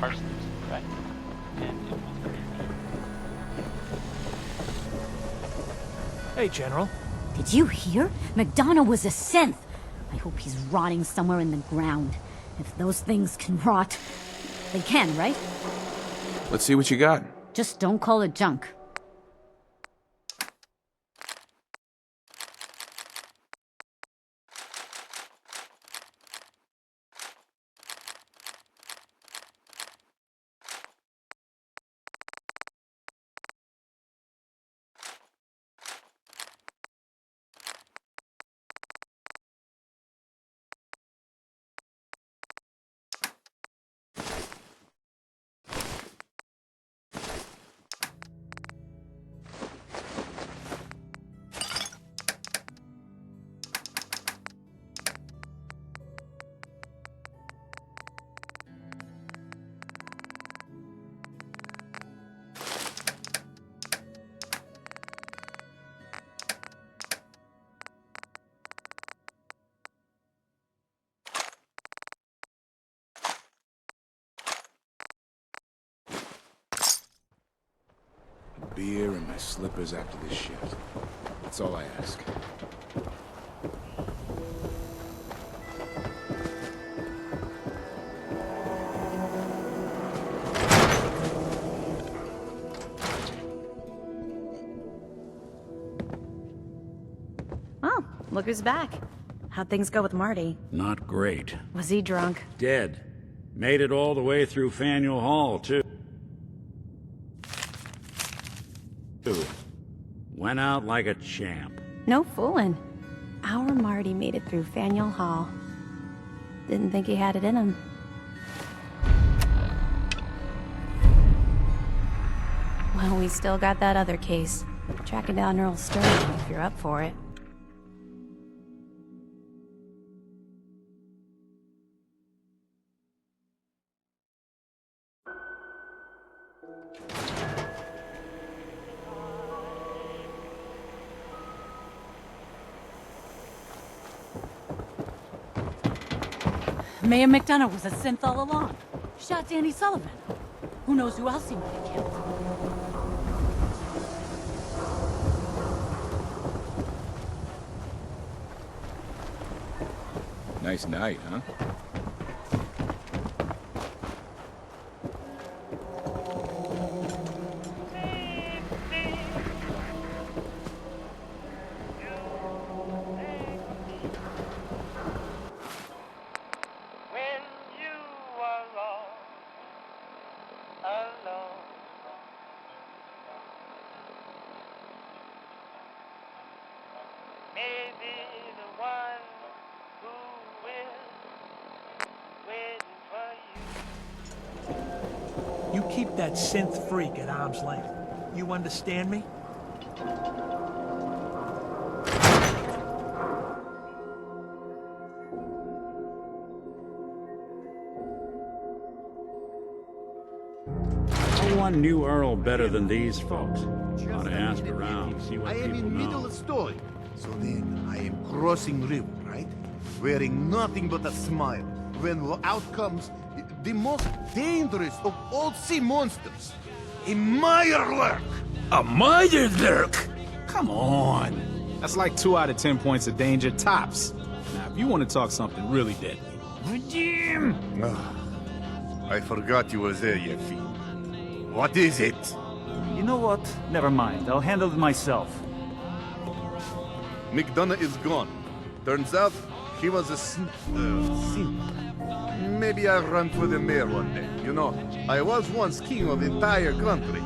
parsnips, right? And it was very good. Hey, General. Did you hear? McDonough was a synth. I hope he's rotting somewhere in the ground. If those things can rot. They can, right? Let's see what you got. Just don't call it junk. A beer and my slippers after this shift. That's all I ask. Oh, look who's back. How'd things go with Marty? Not great. Was he drunk? Dead. Made it all the way through Faneuil Hall, too. Went out like a champ. No fooling. Our Marty made it through Faneuil Hall. Didn't think he had it in him. Well, we still got that other case. Tracking down Earl Sterling if you're up for it. Mayor McDonough was a synth all along. Shot Danny Sullivan. Who knows who else he might have killed? Nice night, huh? When you are all alone, maybe the one who will waiting for you. You keep that synth freak at arm's length. You understand me? No one knew Earl better than these folks. Ought to ask around, see what I am people in middle know. of story. So then I am crossing river, right? Wearing nothing but a smile. When out comes the most dangerous of all sea monsters. A Mirelurk! A Mirelurk? Come on. That's like 2 out of 10 points of danger tops. Now, if you want to talk something really deadly. Jim! I forgot you were there, Yeffy. What is it? You know what? Never mind. I'll handle it myself. McDonough is gone. Turns out he was a simp. Maybe I'll run for the mayor one day. You know, I was once king of the entire country.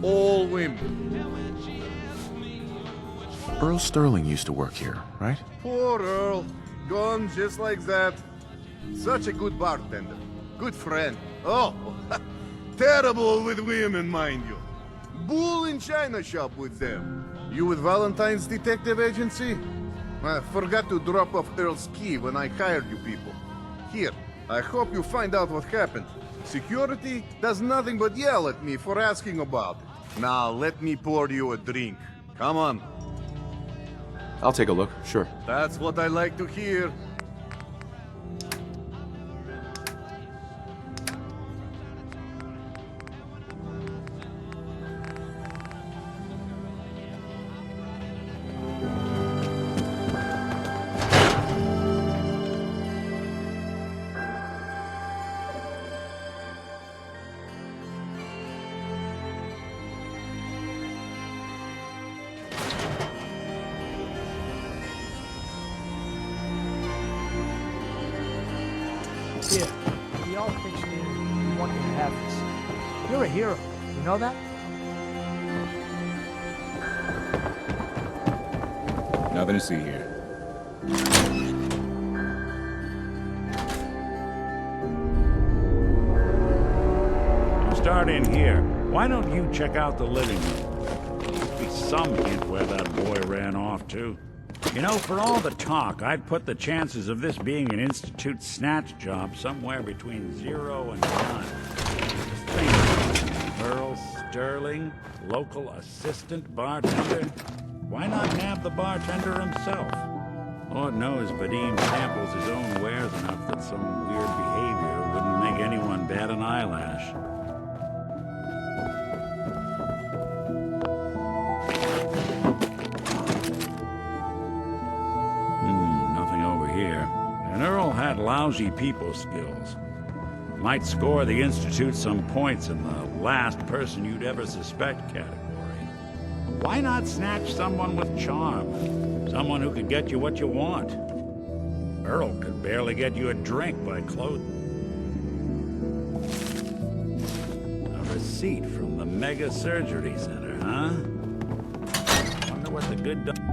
All women. Earl Sterling used to work here, right? Poor Earl. Gone just like that. Such a good bartender. Good friend. Oh, terrible with women, mind you. Bull in china shop with them. You with Valentine's Detective Agency? I forgot to drop off Earl's key when I hired you people. Here, I hope you find out what happened. Security does nothing but yell at me for asking about it. Now, let me pour you a drink. Come on. I'll take a look, sure. That's what I like to hear. want you to have this. You're a hero. You know that? Nothing to see here. You start in here. Why don't you check out the living room? Must be some hint where that boy ran off to. You know, for all the talk, I'd put the chances of this being an Institute snatch job somewhere between 0 and 9. Just think, Earl Sterling, local assistant bartender. Why not nab the bartender himself? Lord knows Vadim samples his own wares enough that some weird behavior wouldn't make anyone bat an eyelash. Nothing over here. And Earl had lousy people skills. Might score the Institute some points in the last person you'd ever suspect category. Why not snatch someone with charm? Someone who could get you what you want. Earl could barely get you a drink by clothing. A receipt from the Mega Surgery Center, huh? Wonder what the good doctor...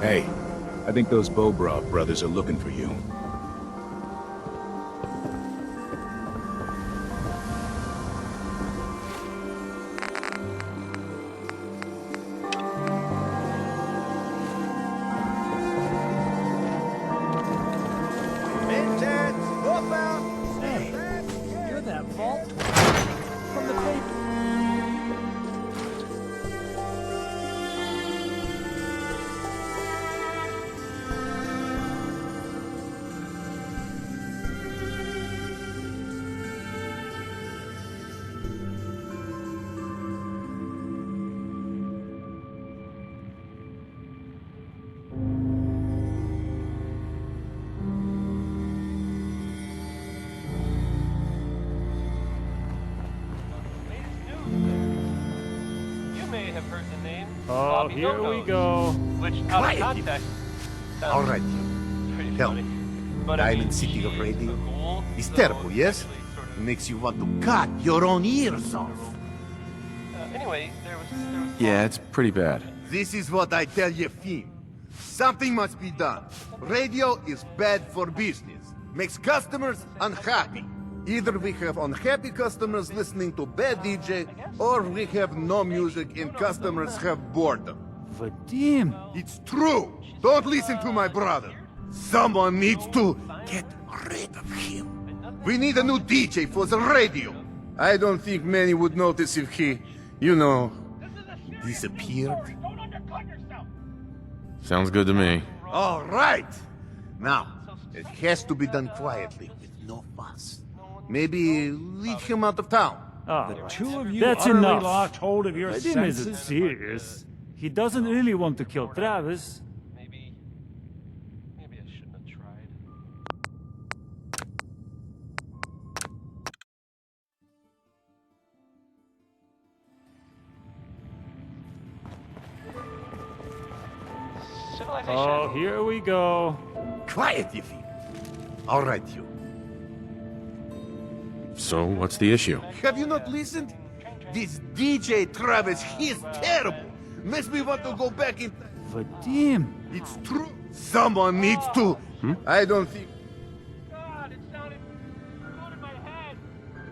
Hey, I think those Bobrov brothers are looking for you. Hey, you're that vault from the paper. Oh, here we go. Which, out of Quiet, context, All right, pretty tell funny. me. But I mean, Diamond City of she's Radio a ghoul, is so terrible, it's yes? actually sort of- Makes you want to cut your own ears off. Anyway, there was Yeah, it's pretty bad. This is what I tell you, Finn. Something must be done. Radio is bad for business. Makes customers unhappy. Either we have unhappy customers listening to bad DJ, or we have no music and customers have boredom. Vadim! It's true. Don't listen to my brother. Someone needs to get rid of him. We need a new DJ for the radio. I don't think many would notice if he, you know, disappeared. Sounds good to me. All right. Now, it has to be done quietly, with no fuss. Maybe lead him out of town. Ah, The two of you that's utterly enough. lost hold of your Vadim senses. isn't serious. He doesn't really want to kill Travis. maybe I shouldn't have tried. Civilization. Oh, here we go. Quiet, Yiffy. All right, you. So, what's the issue? Have you not listened? This DJ Travis, he's terrible. Makes me want to go back in... Vadim! It's true. Someone needs to... I don't think... God, it sounded good in my head.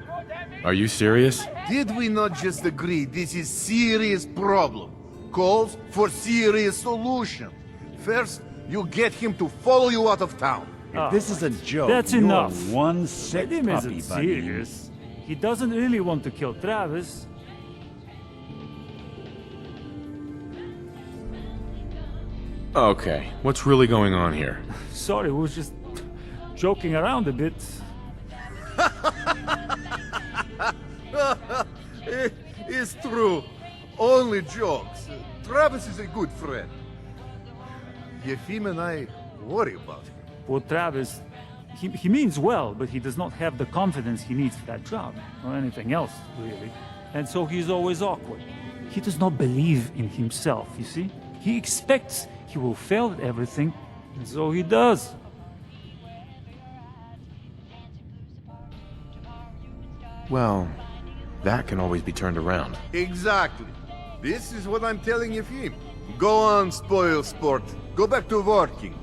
You know what that means? Are you serious? Did we not just agree this is serious problem? Calls for serious solution. First, you get him to follow you out of town. If this is a joke, That's you're enough. one sick Vadim puppy, isn't buddy. serious. He doesn't really want to kill Travis. Okay, what's really going on here? Sorry, we was just joking around a bit. It's true. Only jokes. Travis is a good friend. Yefim and I worry about him. Well, Travis, he means well, but he does not have the confidence he needs for that job, or anything else, really. And so he's always awkward. He does not believe in himself, you see? He expects he will fail at everything, and so he does. Well, that can always be turned around. Exactly. This is what I'm telling Yefim. Go on, spoil sport. Go back to working.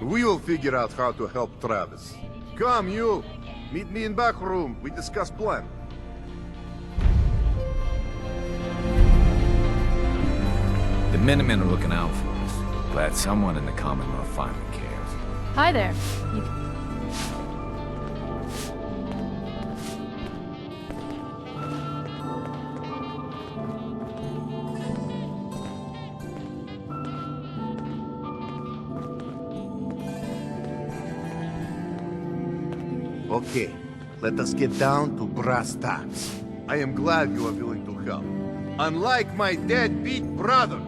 We will figure out how to help Travis. Come, you. Meet me in back room. We discuss plan. The Minutemen are looking out for us. Glad someone in the Commonwealth finally cares. Hi there. Okay, let us get down to brass tacks. I am glad you are willing to help. Unlike my deadbeat brother,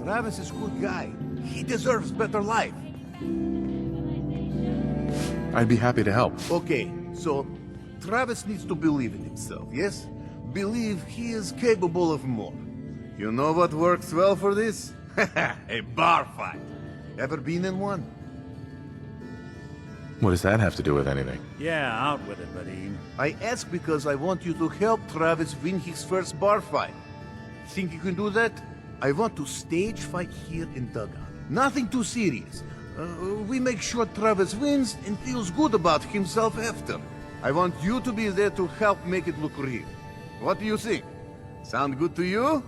Travis is a good guy. He deserves better life. I'd be happy to help. Okay, so Travis needs to believe in himself, yes? Believe he is capable of more. You know what works well for this? A bar fight. Ever been in one? What does that have to do with anything? Yeah, out with it, buddy. I ask because I want you to help Travis win his first bar fight. Think you can do that? I want to stage fight here in Dugout. Nothing too serious. We make sure Travis wins and feels good about himself after. I want you to be there to help make it look real. What do you think? Sound good to you?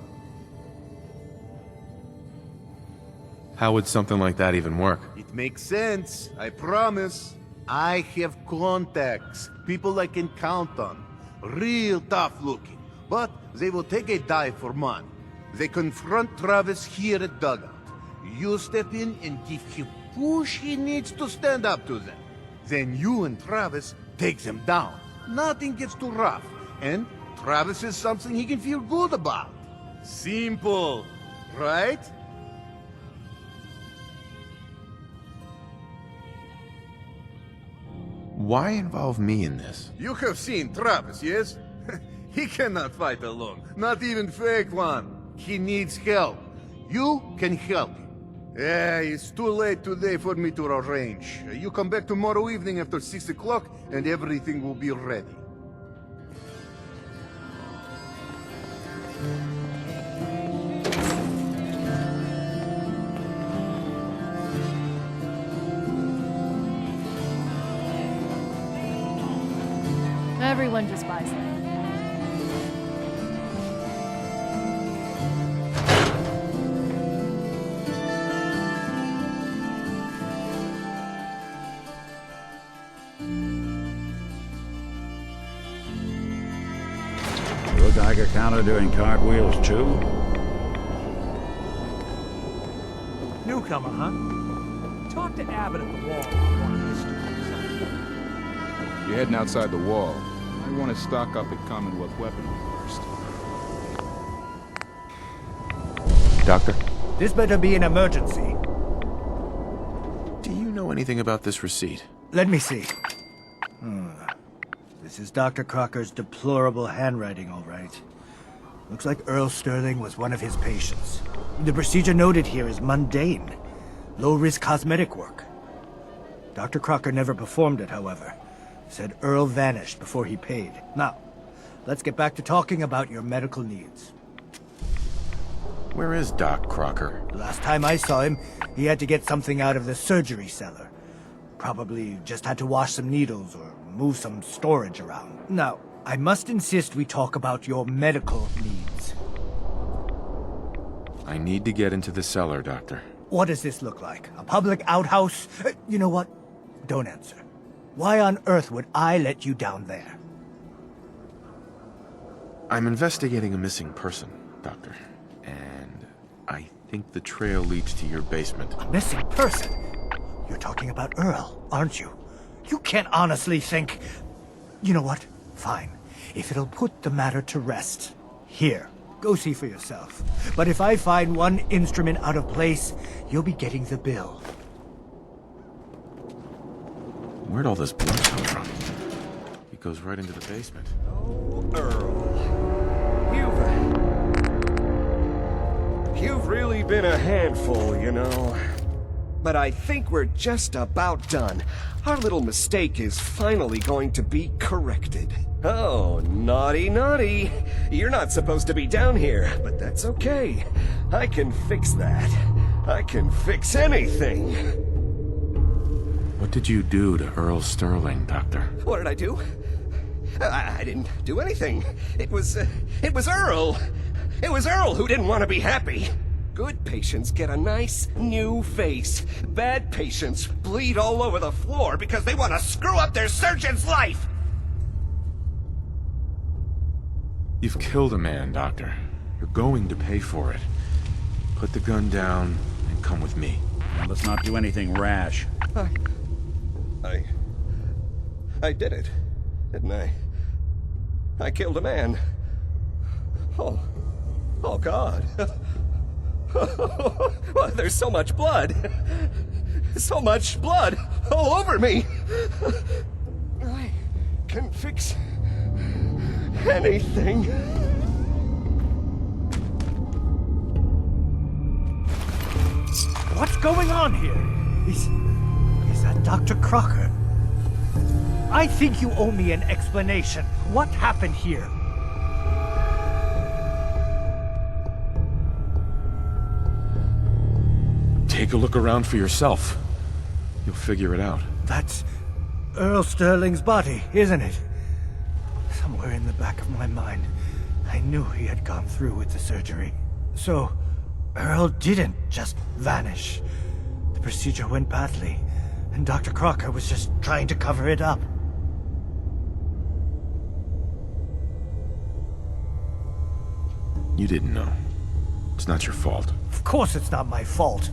How would something like that even work? It makes sense, I promise. I have contacts, people I can count on. Real tough looking, but they will take a dive for money. They confront Travis here at Dugout. You step in and give him push he needs to stand up to them. Then you and Travis take them down. Nothing gets too rough, and Travis is something he can feel good about. Simple, right? Why involve me in this? You have seen Travis, yes? He cannot fight alone, not even fake one. He needs help. You can help him. It's too late today for me to arrange. You come back tomorrow evening after 6 o'clock and everything will be ready. Everyone just buys them. Your Geiger counter doing cartwheels too? Newcomer, huh? Talk to Abbott at the wall if you want history. You're heading outside the wall. I want to stock up at Commonwealth weaponry first. Doctor? This better be an emergency. Do you know anything about this receipt? Let me see. This is Dr. Crocker's deplorable handwriting, all right. Looks like Earl Sterling was one of his patients. The procedure noted here is mundane. Low-risk cosmetic work. Dr. Crocker never performed it, however. Said Earl vanished before he paid. Now, let's get back to talking about your medical needs. Where is Doc Crocker? The last time I saw him, he had to get something out of the surgery cellar. Probably just had to wash some needles or move some storage around. Now, I must insist we talk about your medical needs. I need to get into the cellar, Doctor. What does this look like? A public outhouse? You know what? Don't answer. Why on earth would I let you down there? I'm investigating a missing person, Doctor. And I think the trail leads to your basement. A missing person? You're talking about Earl, aren't you? You can't honestly think... You know what? Fine. If it'll put the matter to rest. Here, go see for yourself. But if I find one instrument out of place, you'll be getting the bill. Where'd all this blood come from? It goes right into the basement. Oh, Earl. You've really been a handful, you know. But I think we're just about done. Our little mistake is finally going to be corrected. Oh, naughty, naughty. You're not supposed to be down here, but that's okay. I can fix that. I can fix anything. What did you do to Earl Sterling, Doctor? What did I do? I didn't do anything. It was Earl. It was Earl who didn't want to be happy. Good patients get a nice, new face. Bad patients bleed all over the floor because they want to screw up their surgeon's life! You've killed a man, Doctor. You're going to pay for it. Put the gun down and come with me. Now, let's not do anything rash. I did it, didn't I? I killed a man. Oh God. Well, there's so much blood. So much blood all over me. I can fix anything. What's going on here? Is that Dr. Crocker? I think you owe me an explanation. What happened here? Take a look around for yourself. You'll figure it out. That's Earl Sterling's body, isn't it? Somewhere in the back of my mind, I knew he had gone through with the surgery. So, Earl didn't just vanish. The procedure went badly, and Dr. Crocker was just trying to cover it up. You didn't know. It's not your fault. Of course it's not my fault.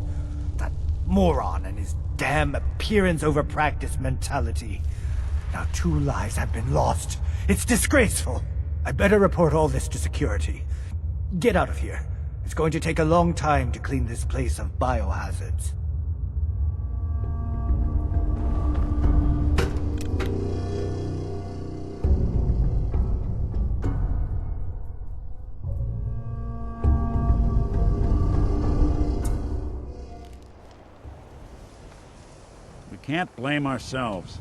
That moron and his damn appearance over practice mentality. Now 2 lives have been lost. It's disgraceful. I better report all this to security. Get out of here. It's going to take a long time to clean this place of biohazards. We can't blame ourselves.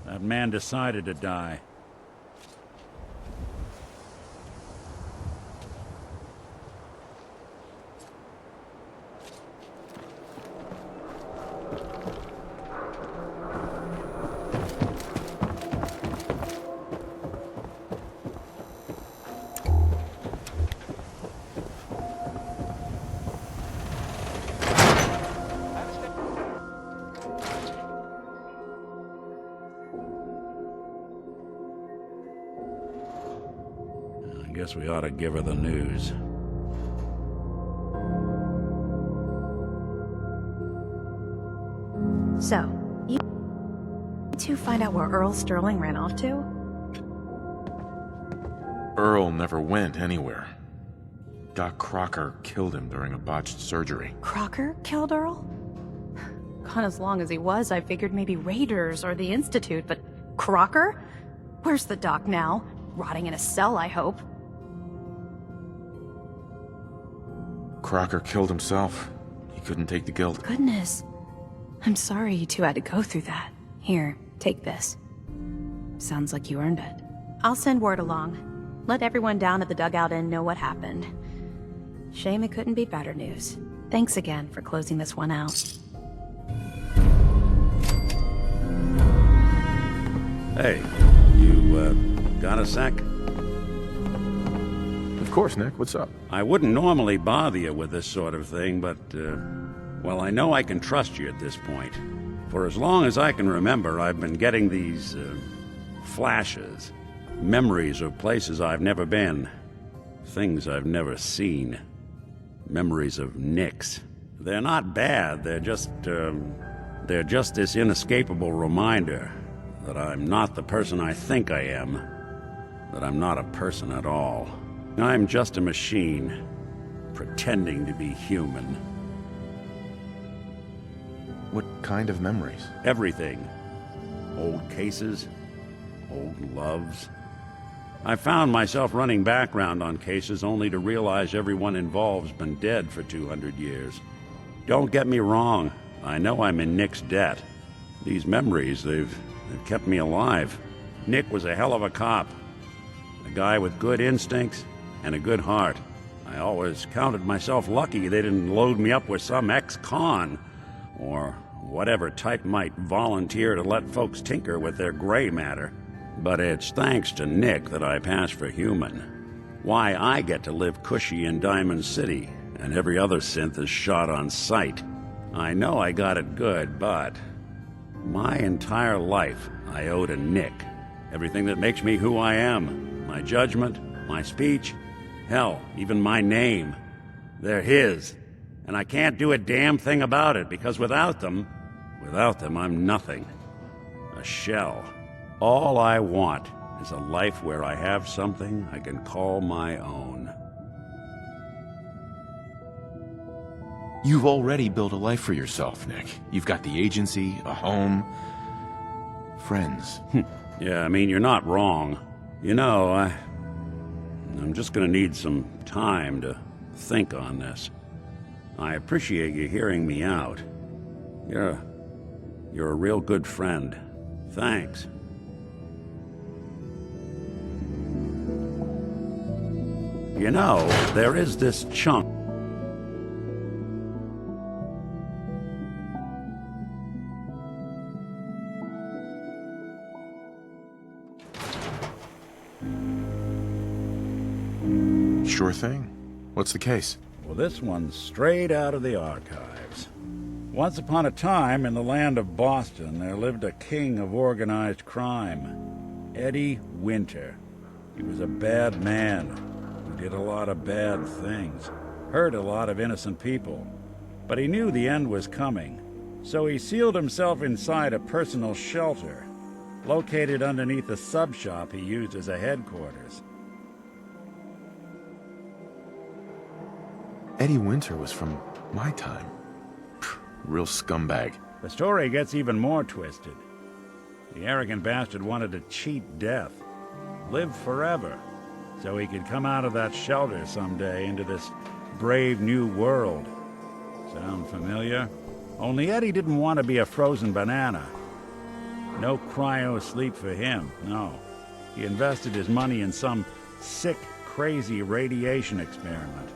That man decided to die. I guess we ought to give her the news. So, you two find out where Earl Sterling ran off to? Earl never went anywhere. Doc Crocker killed him during a botched surgery. Crocker killed Earl? Gone as long as he was, I figured maybe Raiders or the Institute, but Crocker? Where's the doc now? Rotting in a cell, I hope. Crocker killed himself. He couldn't take the guilt. Goodness. I'm sorry you two had to go through that. Here, take this. Sounds like you earned it. I'll send word along. Let everyone down at the Dugout Inn know what happened. Shame it couldn't be better news. Thanks again for closing this one out. Hey, you, got a sec? Of course, Nick. What's up? I wouldn't normally bother you with this sort of thing, but, well, I know I can trust you at this point. For as long as I can remember, I've been getting these, flashes. Memories of places I've never been. Things I've never seen. memories of Nick's. They're not bad, they're just this inescapable reminder that I'm not the person I think I am, that I'm not a person at all. I'm just a machine, pretending to be human. What kind of memories? Everything. Old cases, old loves. I found myself running background on cases only to realize everyone involved's been dead for 200 years. Don't get me wrong, I know I'm in Nick's debt. These memories, they've kept me alive. Nick was a hell of a cop. A guy with good instincts and a good heart. I always counted myself lucky they didn't load me up with some ex-con, or whatever type might volunteer to let folks tinker with their gray matter. But it's thanks to Nick that I pass for human. Why I get to live cushy in Diamond City, and every other synth is shot on sight. I know I got it good, but my entire life I owe to Nick. Everything that makes me who I am. My judgment, my speech, hell, even my name. They're his. And I can't do a damn thing about it, because without them, I'm nothing. A shell. All I want is a life where I have something I can call my own. You've already built a life for yourself, Nick. You've got the agency, a home, friends. Yeah, I mean, you're not wrong. You know, I'm just gonna need some time to think on this. I appreciate you hearing me out. You're a real good friend. Thanks. You know, there is this chunk. Sure thing. What's the case? Well, this one's straight out of the archives. Once upon a time, in the land of Boston, there lived a king of organized crime, Eddie Winter. He was a bad man who did a lot of bad things, hurt a lot of innocent people. But he knew the end was coming, so he sealed himself inside a personal shelter, located underneath a sub-shop he used as a headquarters. Eddie Winter was from my time. Real scumbag. The story gets even more twisted. The arrogant bastard wanted to cheat death, live forever, so he could come out of that shelter someday into this brave new world. Sound familiar? Only Eddie didn't want to be a frozen banana. No cryo sleep for him, no. He invested his money in some sick, crazy radiation experiment.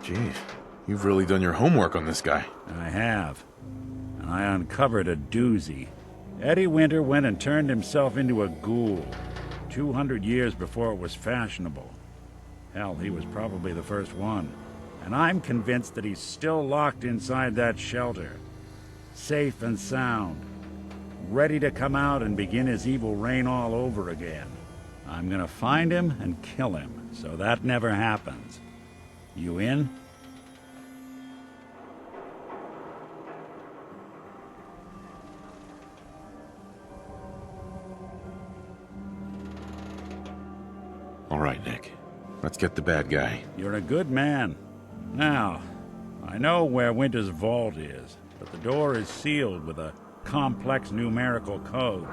Jeez, you've really done your homework on this guy. I have. And I uncovered a doozy. Eddie Winter went and turned himself into a ghoul 200 years before it was fashionable. Hell, he was probably the first one. And I'm convinced that he's still locked inside that shelter. Safe and sound. Ready to come out and begin his evil reign all over again. I'm gonna find him and kill him, so that never happens. You in? All right, Nick. Let's get the bad guy. You're a good man. Now, I know where Winter's vault is, but the door is sealed with a complex numerical code.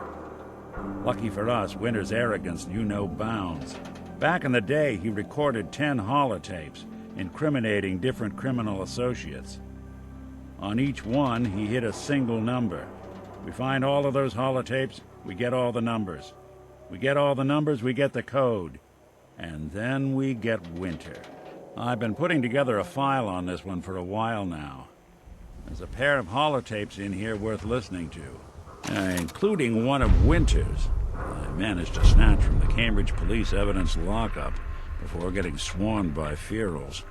Lucky for us, Winter's arrogance knew no bounds. Back in the day, he recorded 10 holotapes, incriminating different criminal associates. On each one, he hit a single number. We find all of those holotapes, we get all the numbers. We get all the numbers, we get the code. And then we get Winter. I've been putting together a file on this one for a while now. There's a pair of holotapes in here worth listening to, including one of Winter's. I managed to snatch from the Cambridge police evidence lockup before getting swarmed by ferals.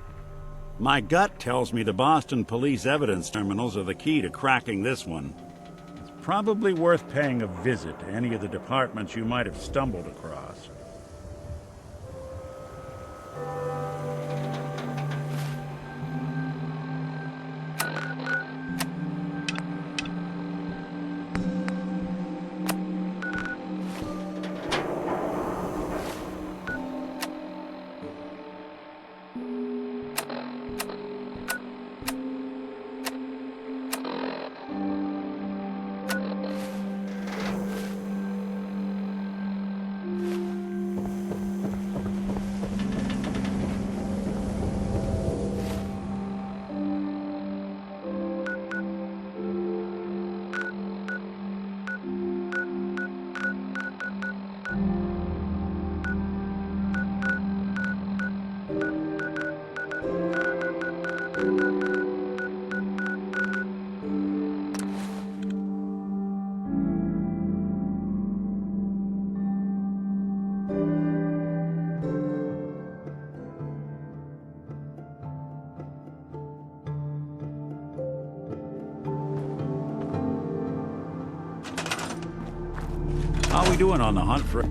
My gut tells me the Boston police evidence terminals are the key to cracking this one. It's Probably worth paying a visit to any of the departments you might have stumbled across. How are we doing on the hunt for...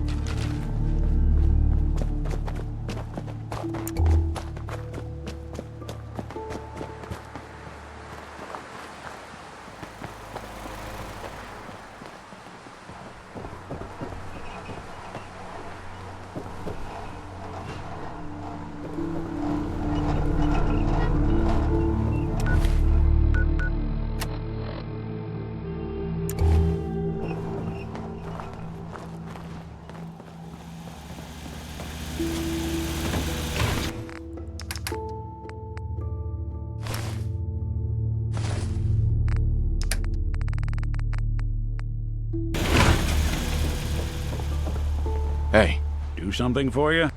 Hey. Do something for you?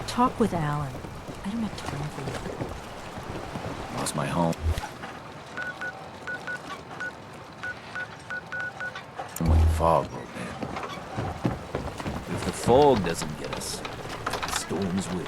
Talk with Alan. I don't have time for you. Lost my home. When the fog rolled in. If the fog doesn't get us, the storms will.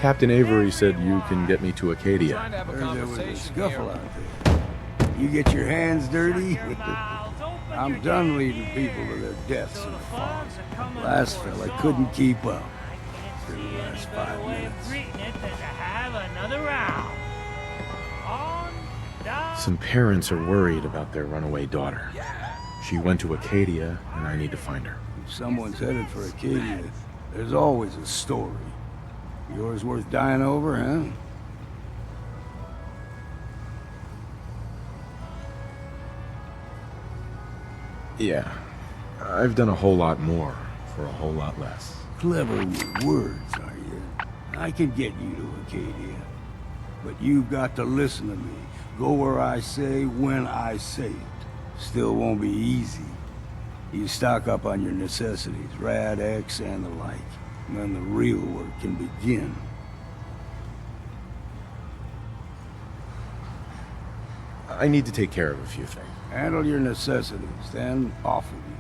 Captain Avery said you can get me to Acadia. Heard there was a scuffle out there. You get your hands dirty? I'm done leading people to their deaths in the fog. Last fella couldn't keep up. Through the last 5 minutes. Some parents are worried about their runaway daughter. She went to Acadia, and I need to find her. If someone's headed for Acadia, there's always a story. Yours worth dying over, huh? Yeah. I've done a whole lot more for a whole lot less. Clever with words, are you? I could get you to Acadia. But you've got to listen to me. Go where I say, when I say it. Still won't be easy. You stock up on your necessities, Rad X and the like. And then the real work can begin. I need to take care of a few things. Handle your necessities, then off with you.